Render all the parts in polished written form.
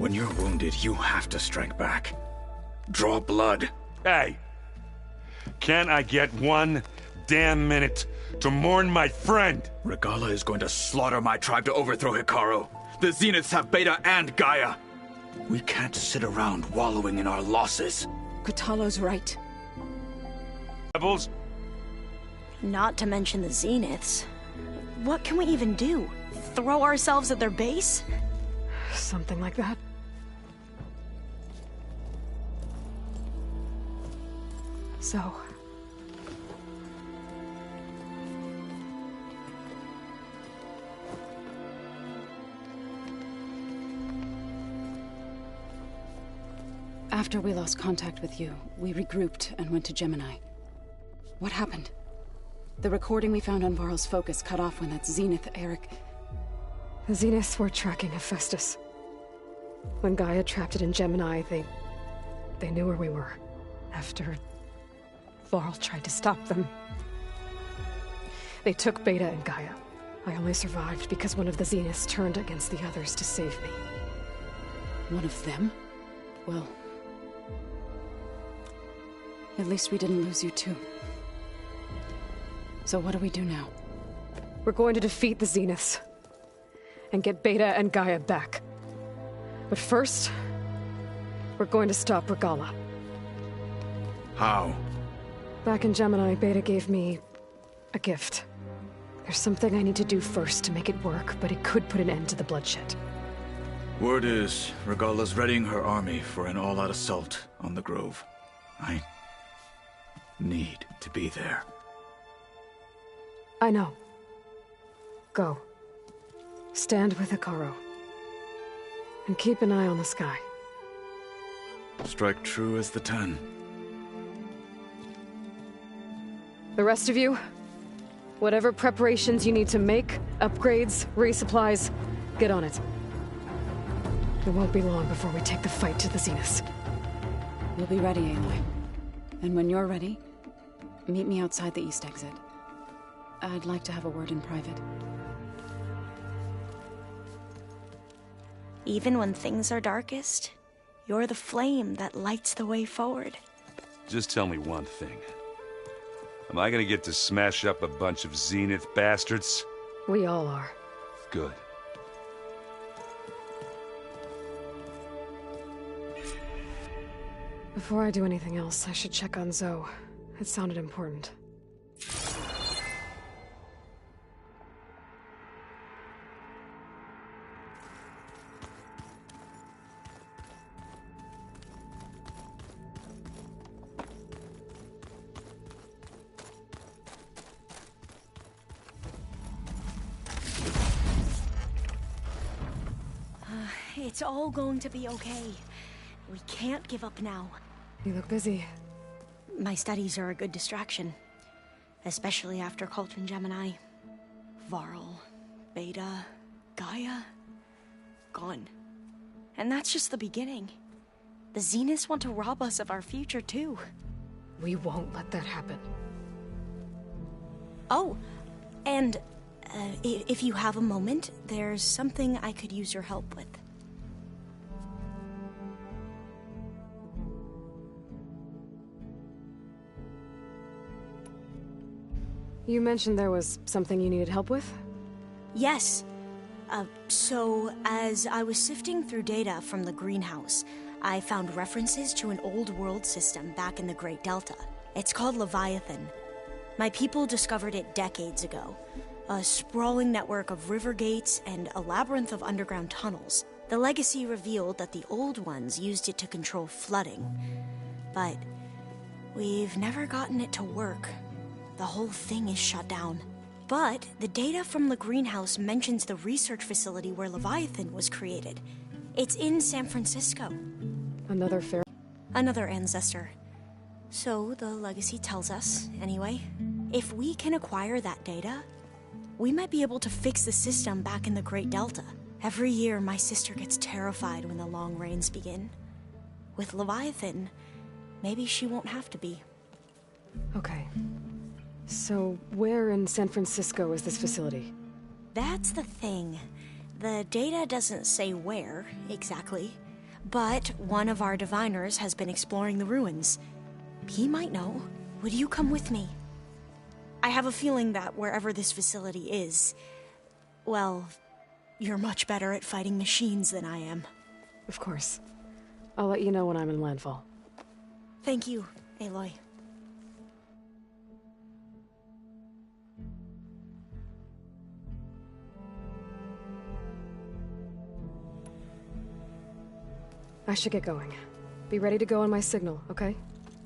When you're wounded, you have to strike back. Draw blood. Hey! Can I get one damn minute to mourn my friend? Regala is going to slaughter my tribe to overthrow Hikaru. The Zeniths have Beta and Gaia. We can't sit around wallowing in our losses. Kotallo's right. Rebels? Not to mention the Zeniths. What can we even do? Throw ourselves at their base? Something like that. So... After we lost contact with you, we regrouped and went to Gemini. What happened? The recording we found on Varl's focus cut off when that Zenith, Eric... The Zeniths were tracking Hephaestus. When Gaia trapped it in Gemini, they knew where we were. After... Varl tried to stop them. They took Beta and Gaia. I only survived because one of the Zeniths turned against the others to save me. One of them? Well... At least we didn't lose you too. So what do we do now? We're going to defeat the Zeniths. And get Beta and Gaia back. But first... we're going to stop Regala. How? Back in Gemini, Beta gave me... a gift. There's something I need to do first to make it work, but it could put an end to the bloodshed. Word is, Regala's readying her army for an all-out assault on the Grove. I need to be there. I know. Go. Stand with Hikaru. And keep an eye on the sky. Strike true as the 10. The rest of you, whatever preparations you need to make, upgrades, resupplies, get on it. It won't be long before we take the fight to the Zeniths. We'll be ready, Aloy. And when you're ready, meet me outside the east exit. I'd like to have a word in private. Even when things are darkest, you're the flame that lights the way forward. Just tell me one thing. Am I gonna get to smash up a bunch of Zenith bastards? We all are. Good. Before I do anything else, I should check on Zoe. It sounded important. It's all going to be okay. We can't give up now. You look busy. My studies are a good distraction. Especially after Cauldron Gemini. Varl, Beta, Gaia... gone. And that's just the beginning. The Zeniths want to rob us of our future, too. We won't let that happen. Oh, and if you have a moment, there's something I could use your help with. You mentioned there was something you needed help with? Yes. So, as I was sifting through data from the greenhouse, I found references to an old world system back in the Great Delta. It's called Leviathan. My people discovered it decades ago. A sprawling network of river gates and a labyrinth of underground tunnels. The legacy revealed that the old ones used it to control flooding. But we've never gotten it to work. The whole thing is shut down. But the data from the greenhouse mentions the research facility where Leviathan was created. It's in San Francisco. Another ancestor. So the legacy tells us, anyway, if we can acquire that data, we might be able to fix the system back in the Great Delta. Every year, my sister gets terrified when the long rains begin. With Leviathan, maybe she won't have to be. Okay. So, where in San Francisco is this facility? That's the thing. The data doesn't say where, exactly. But one of our diviners has been exploring the ruins. He might know. Would you come with me? I have a feeling that wherever this facility is, well, you're much better at fighting machines than I am. Of course. I'll let you know when I'm in landfall. Thank you, Aloy. I should get going. Be ready to go on my signal, okay?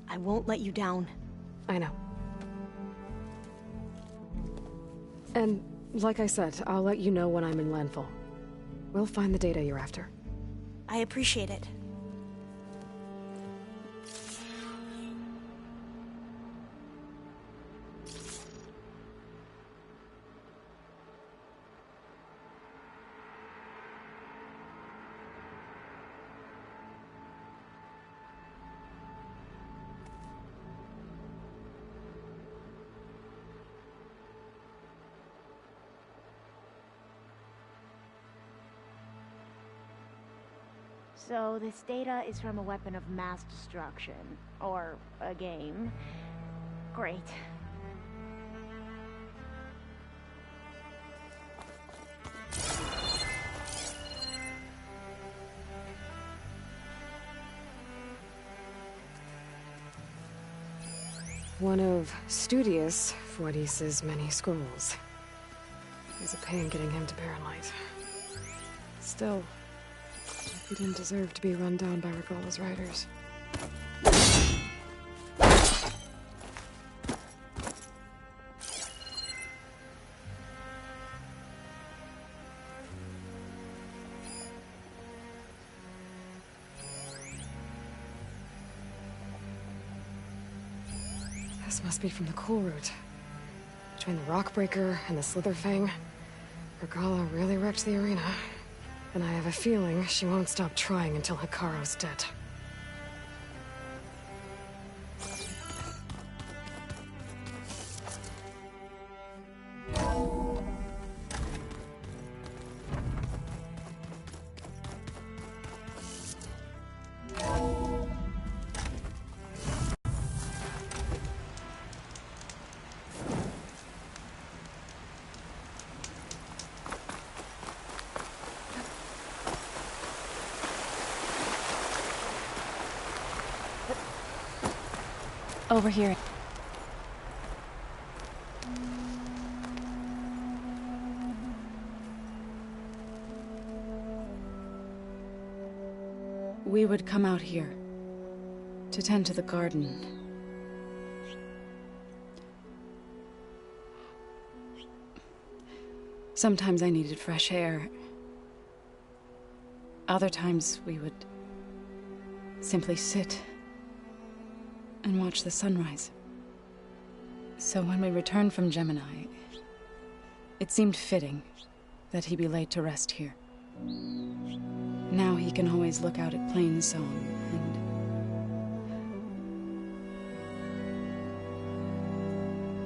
I won't let you down. I know. And, like I said, I'll let you know when I'm in landfall. We'll find the data you're after. I appreciate it. So this data is from a weapon of mass destruction, or a game. Great. One of Studious Fortis's many scrolls. It's a pain getting him to Barrenlight. Still, he didn't deserve to be run down by Regalla's riders. This must be from the cool route. Between the Rockbreaker and the Slitherfang, Regalla really wrecked the arena. And I have a feeling she won't stop trying until Hikaru's dead. Over here. We would come out here to tend to the garden. Sometimes I needed fresh air. Other times we would simply sit and watch the sunrise. So when we returned from Gemini, it seemed fitting that he be laid to rest here. Now he can always look out at Plainsong and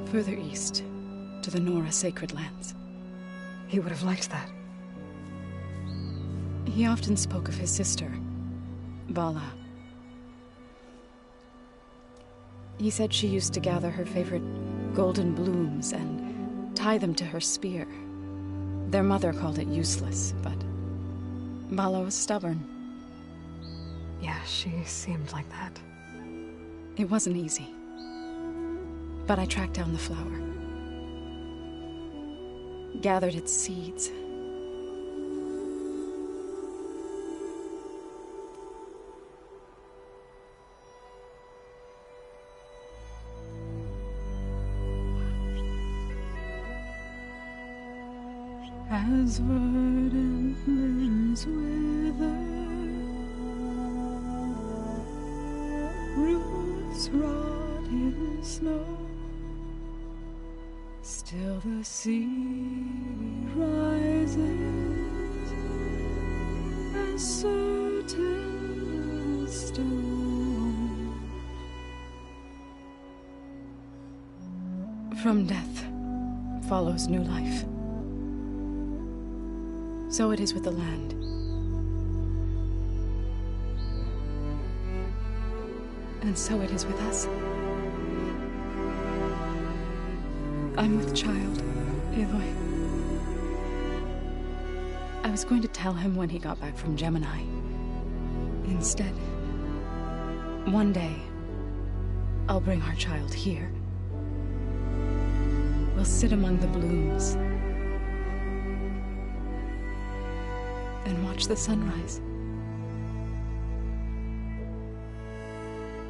further east to the Nora Sacred Lands. He would have liked that. He often spoke of his sister, Bala. He said she used to gather her favorite golden blooms and tie them to her spear. Their mother called it useless, but Bala was stubborn. Yeah, she seemed like that. It wasn't easy. But I tracked down the flower. Gathered its seeds. As verdant limbs wither, roots rot in snow, still the sea rises, as certain as stone. From death follows new life. So it is with the land. And so it is with us. I'm with child, Aloy. I was going to tell him when he got back from Gemini. Instead, one day, I'll bring our child here. We'll sit among the blooms and watch the sunrise.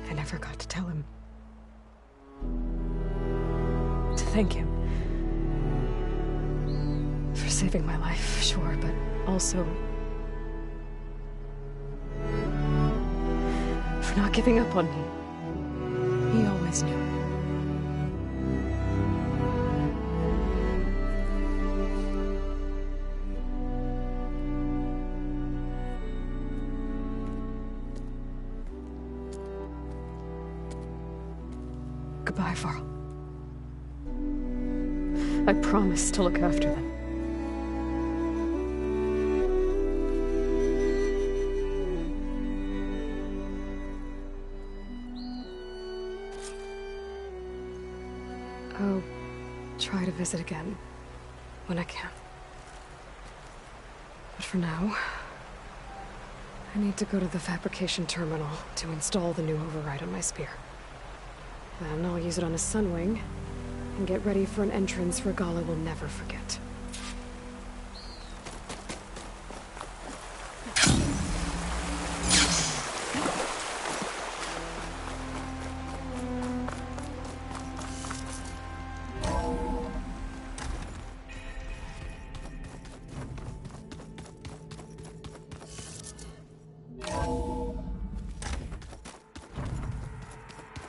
I never got to tell him. To thank him. For saving my life, sure, but also for not giving up on me. He always knew. Goodbye, Varl. I promise to look after them. I'll try to visit again when I can. But for now, I need to go to the fabrication terminal to install the new override on my spear. Then I'll use it on a sunwing and get ready for an entrance Regala will never forget.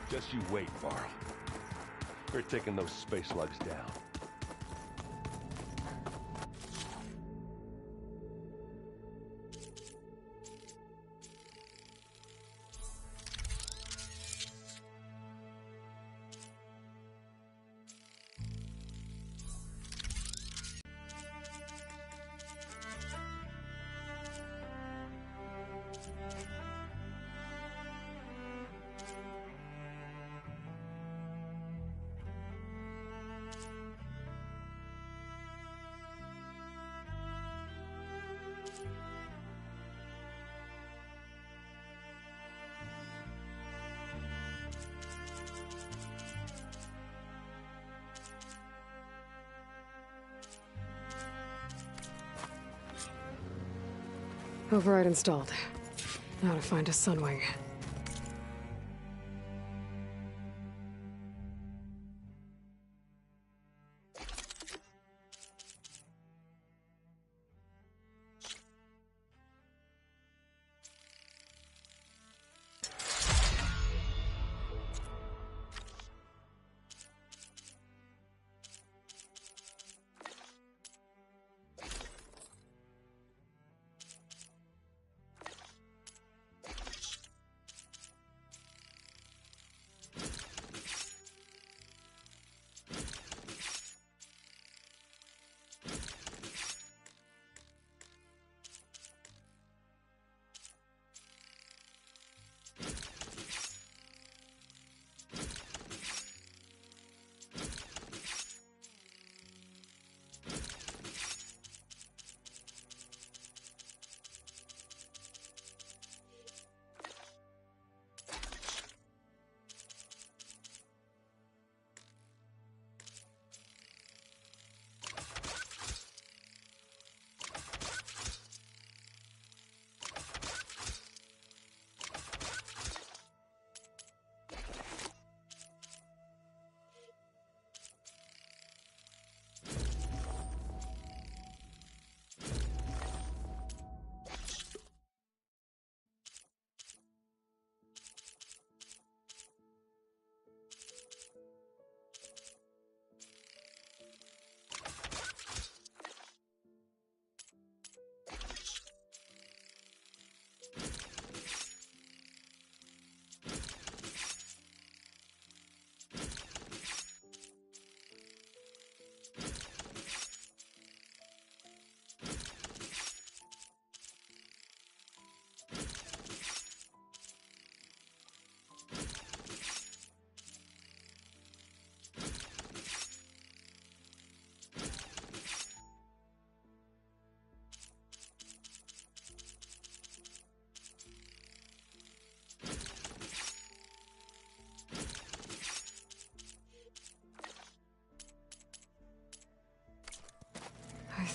Just you wait, Varl. We're taking those space slugs down. Override installed. Now to find a sunwing.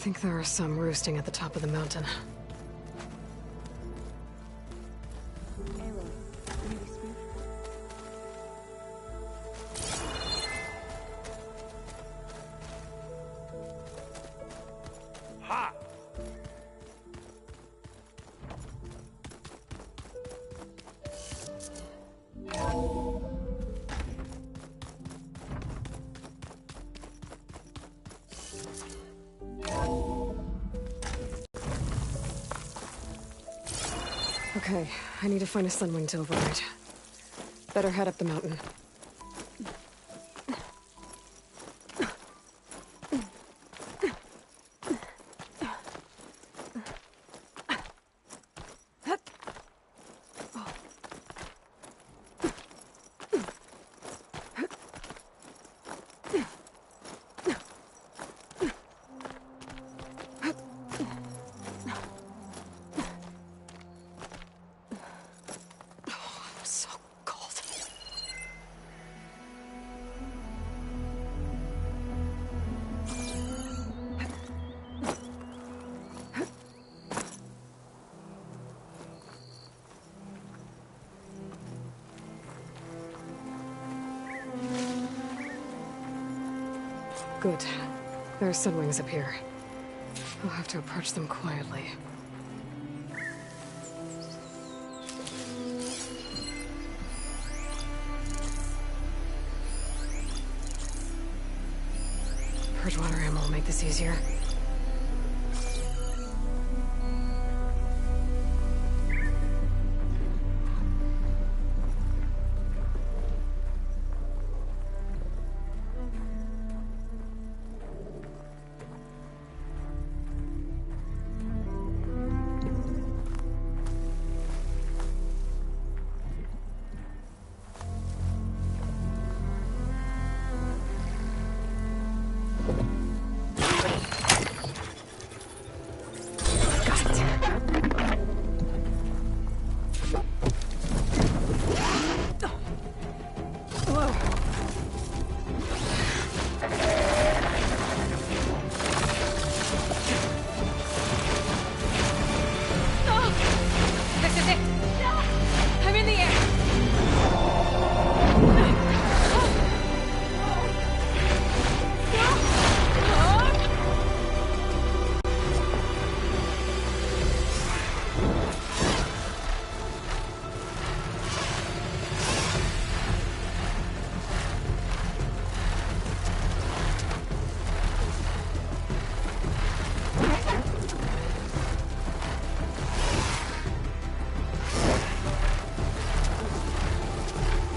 think there are some roosting at the top of the mountain. Aloy, can you speak? Ha! Okay, I need to find a sunwing to override. Better head up the mountain. So cold. Good. There are sunwings up here. I'll have to approach them quietly. Bridgewater ammo will make this easier.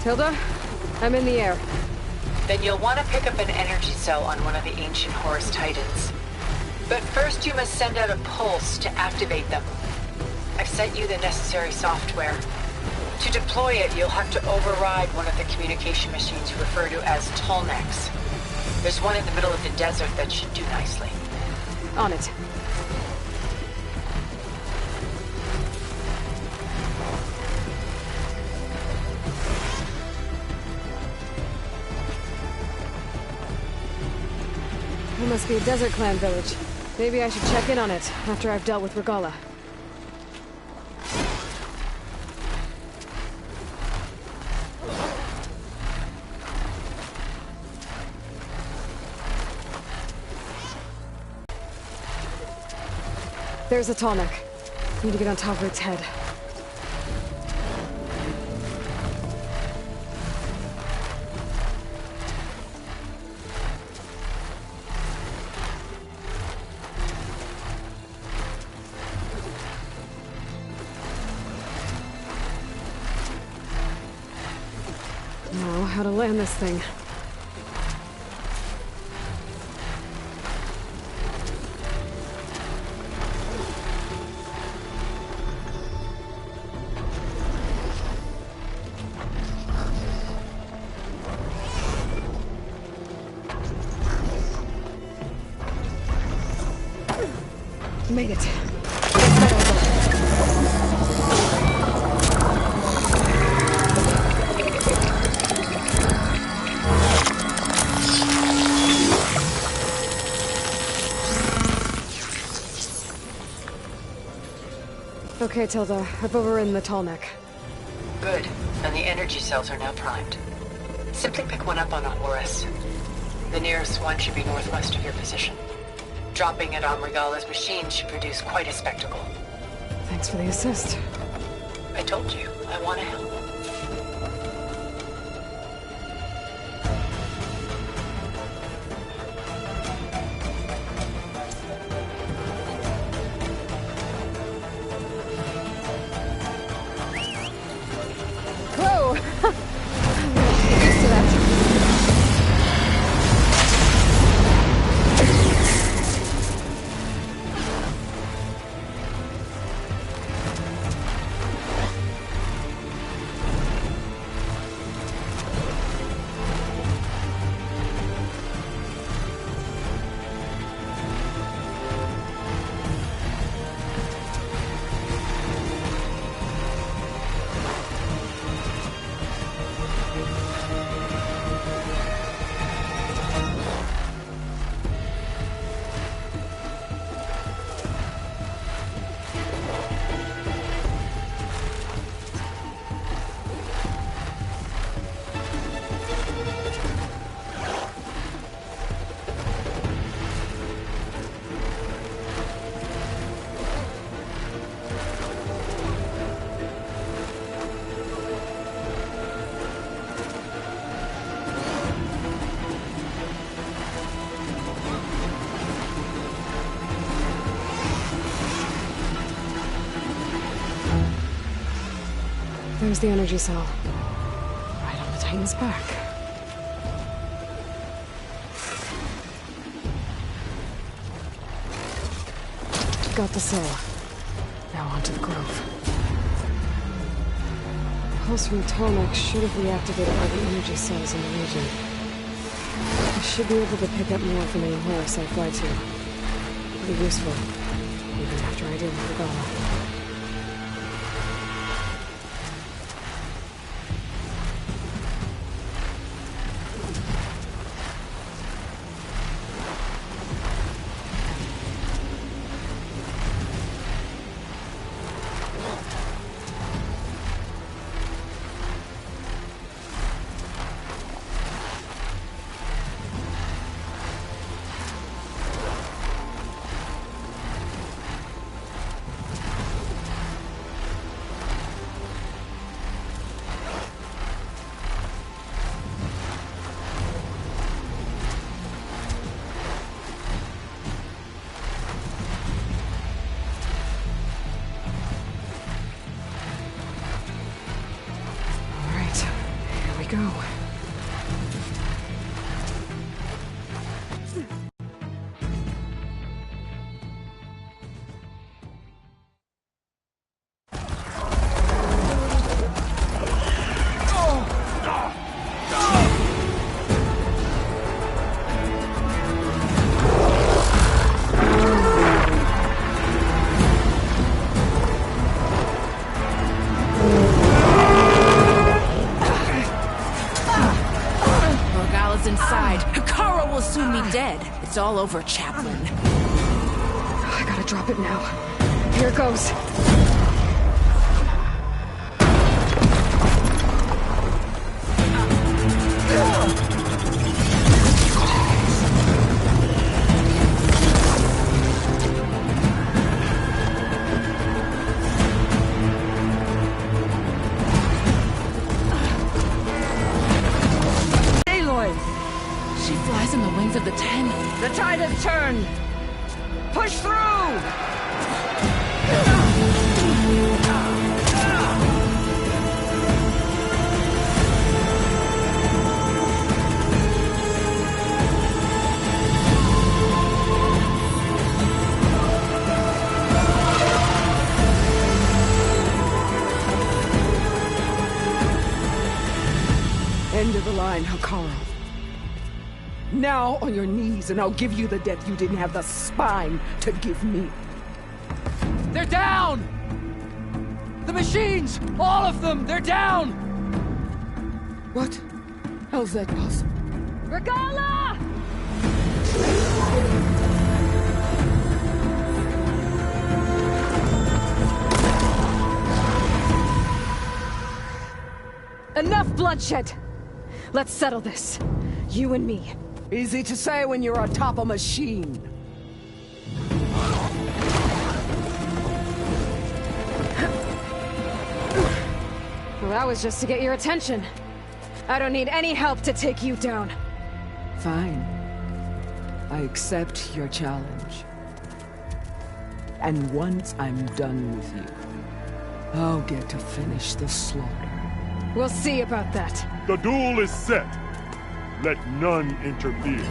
Hilda, I'm in the air. Then you'll want to pick up an energy cell on one of the ancient Horus Titans. But first you must send out a pulse to activate them. I've sent you the necessary software. To deploy it, you'll have to override one of the communication machines you refer to as Tolnecs. There's one in the middle of the desert that should do nicely. On it. There must be a Desert Clan village. Maybe I should check in on it after I've dealt with Regala. There's a Tallneck. Need to get on top of its head. Now, how to land this thing. Made it. Okay, Tilda. I've overridden the tall neck. Good. And the energy cells are now primed. Simply pick one up on a Horus. The nearest one should be northwest of your position. Dropping it on Regala's machine should produce quite a spectacle. Thanks for the assist. I told you, I want to help. Whoa! I'm used to that. There's the energy cell. Right on the Titan's back. Got the cell. Now onto the Grove. The pulse from Tomek should have reactivated all the energy cells in the region. I should be able to pick up more from any Horus I fly to. It'll be useful, even after I deal with Regala. Go. It's all over, Chaplain. I gotta drop it now. Here it goes. Of the 10. The tide has turned! Push through! End of the line, Hakaro. Now on your knees, and I'll give you the death you didn't have the spine to give me. They're down! The machines! All of them! They're down! What? How's that possible? Regala! Enough bloodshed! Let's settle this. You and me. Easy to say when you're atop a machine. Well, that was just to get your attention. I don't need any help to take you down. Fine. I accept your challenge. And once I'm done with you, I'll get to finish the slaughter. We'll see about that. The duel is set. Let none interfere.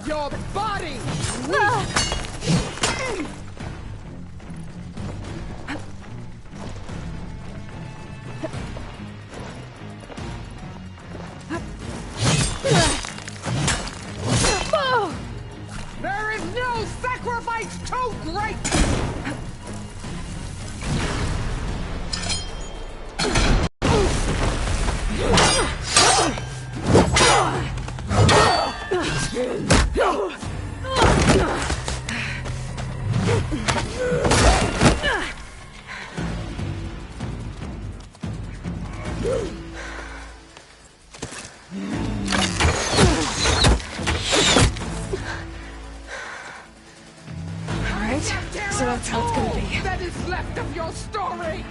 Your body! There is no sacrifice too great! So that's how it's gonna be. That is left of your story!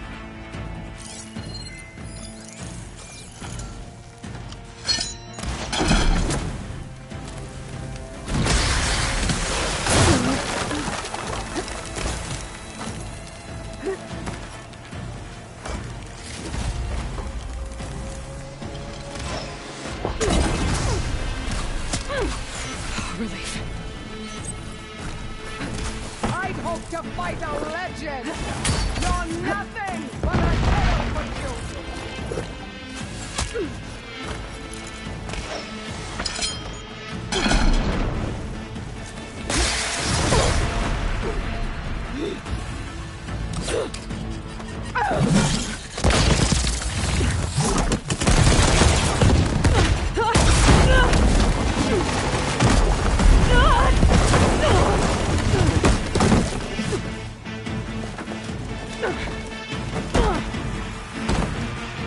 Relief. I'd hope to fight a legend! You're nothing but a tale for children!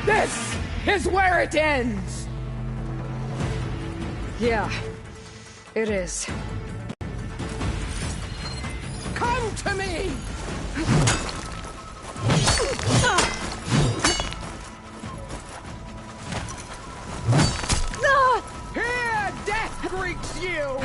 This is where it ends! Yeah, it is. Come to me! Here, death greets you!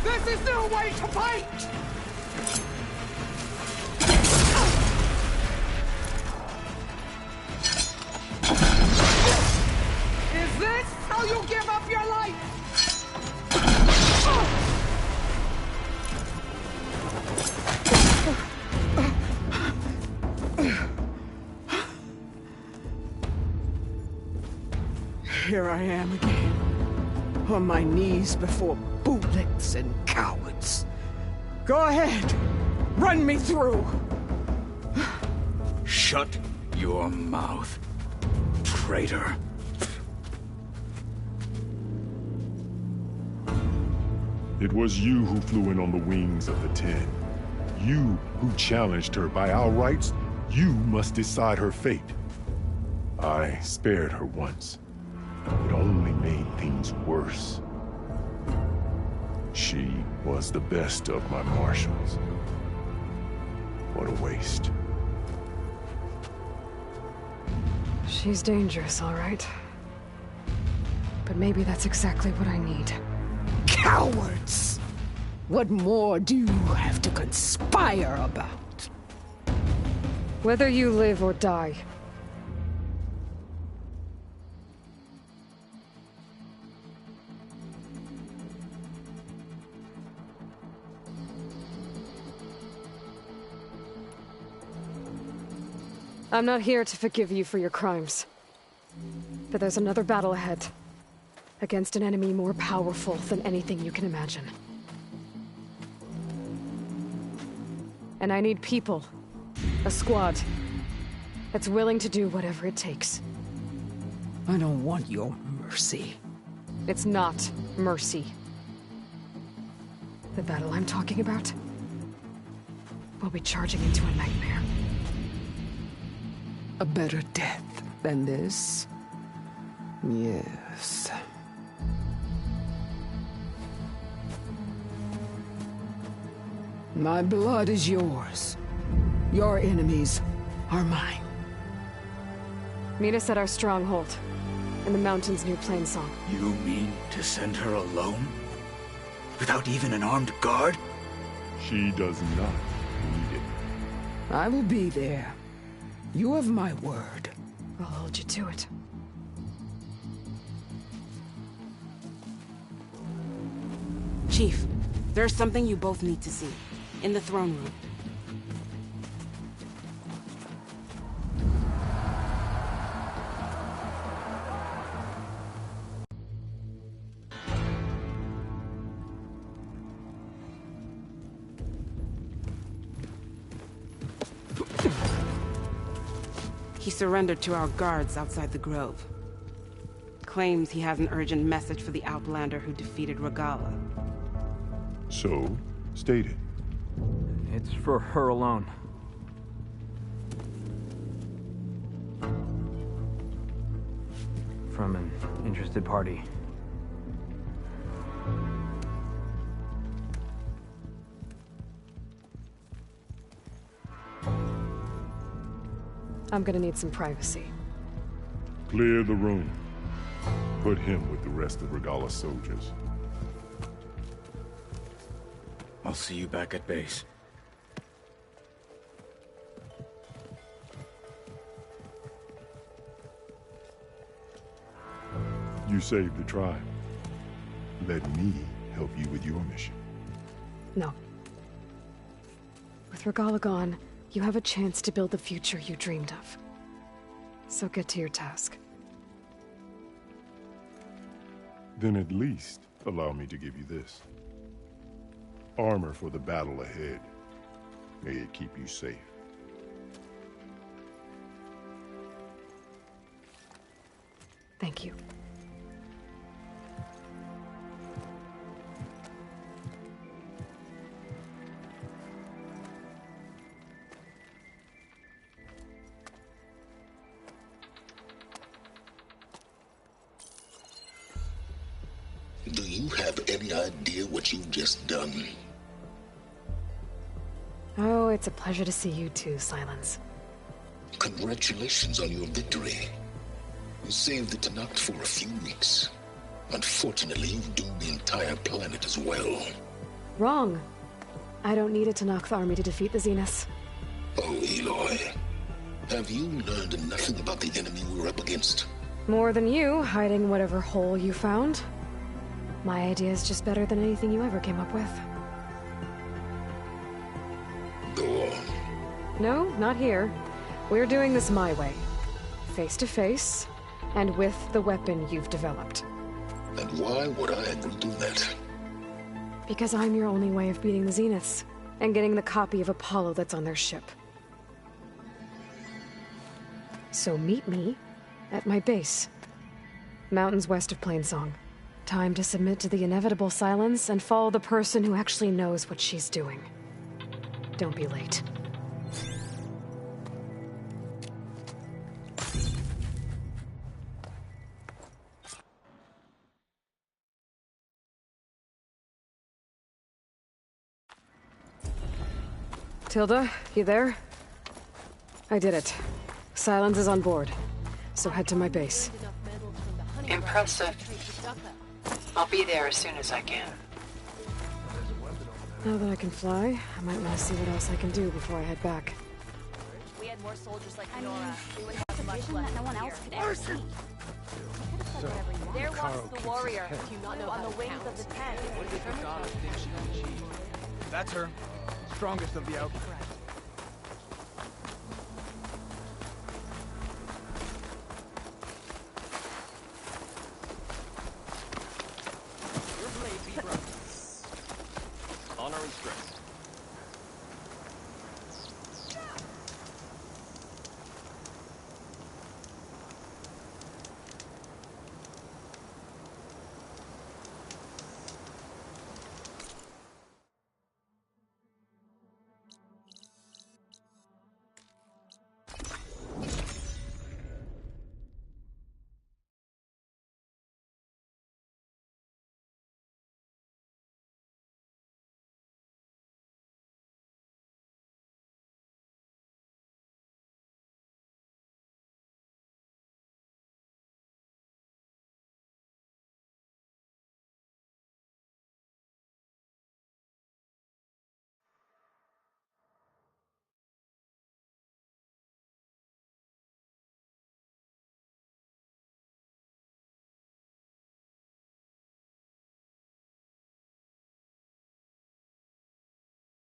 This is no way to fight! Is this how you give up your life? Here I am again, on my knees before bullets and cowards. Go ahead, Run me through! Shut your mouth, traitor. It was you who flew in on the wings of the Ten. You who challenged her by our rights. You must decide her fate. I spared her once. It only made things worse. She was the best of my marshals. What a waste. She's dangerous, all right. But maybe that's exactly what I need. Cowards! What more do you have to conspire about? Whether you live or die. I'm not here to forgive you for your crimes. But there's another battle ahead. Against an enemy more powerful than anything you can imagine. And I need people. A squad. That's willing to do whatever it takes. I don't want your mercy. It's not mercy. The battle I'm talking about will be charging into a nightmare. A better death than this? Yes. My blood is yours. Your enemies are mine. Meet us at our stronghold, in the mountains near Plainsong. You mean to send her alone? Without even an armed guard? She does not need it. I will be there. You have my word. I'll hold you to it. Chief, there's something you both need to see. In the throne room. He surrendered to our guards outside the grove. Claims he has an urgent message for the Outlander who defeated Regala. So, state it. It's for her alone. From an interested party. I'm gonna need some privacy. Clear the room. Put him with the rest of Regala's soldiers. I'll see you back at base. You saved the tribe. Let me help you with your mission. No. With Regala gone, you have a chance to build the future you dreamed of. So get to your task. Then at least allow me to give you this. Armor for the battle ahead. May it keep you safe. Thank you. Do you have any idea what you've just done? Oh, it's a pleasure to see you too, Silence. Congratulations on your victory. You saved the Tanakh for a few weeks. Unfortunately, you've doomed the entire planet as well. Wrong. I don't need a Tanakh army to defeat the Zeniths. Oh, Aloy. Have you learned nothing about the enemy we're up against? More than you, hiding whatever hole you found. My idea is just better than anything you ever came up with. Go on. No, not here. We're doing this my way. Face to face, and with the weapon you've developed. And why would I agree to that? Because I'm your only way of beating the Zeniths. and getting the copy of Apollo that's on their ship. So meet me at my base. Mountains west of Plainsong. Time to submit to the inevitable silence and follow the person who actually knows what she's doing. Don't be late. Tilda, you there? I did it. Silence is on board, so head to my base. Impressive. I'll be there as soon as I can. Now that I can fly, I might want to see what else I can do before I head back. We had more soldiers like Nora. We would have much less no one else could ever see. There walks the warrior. Do you not know on the wings of the tank? What did Madonna think she could achieve? That's her. Strongest of the outcast.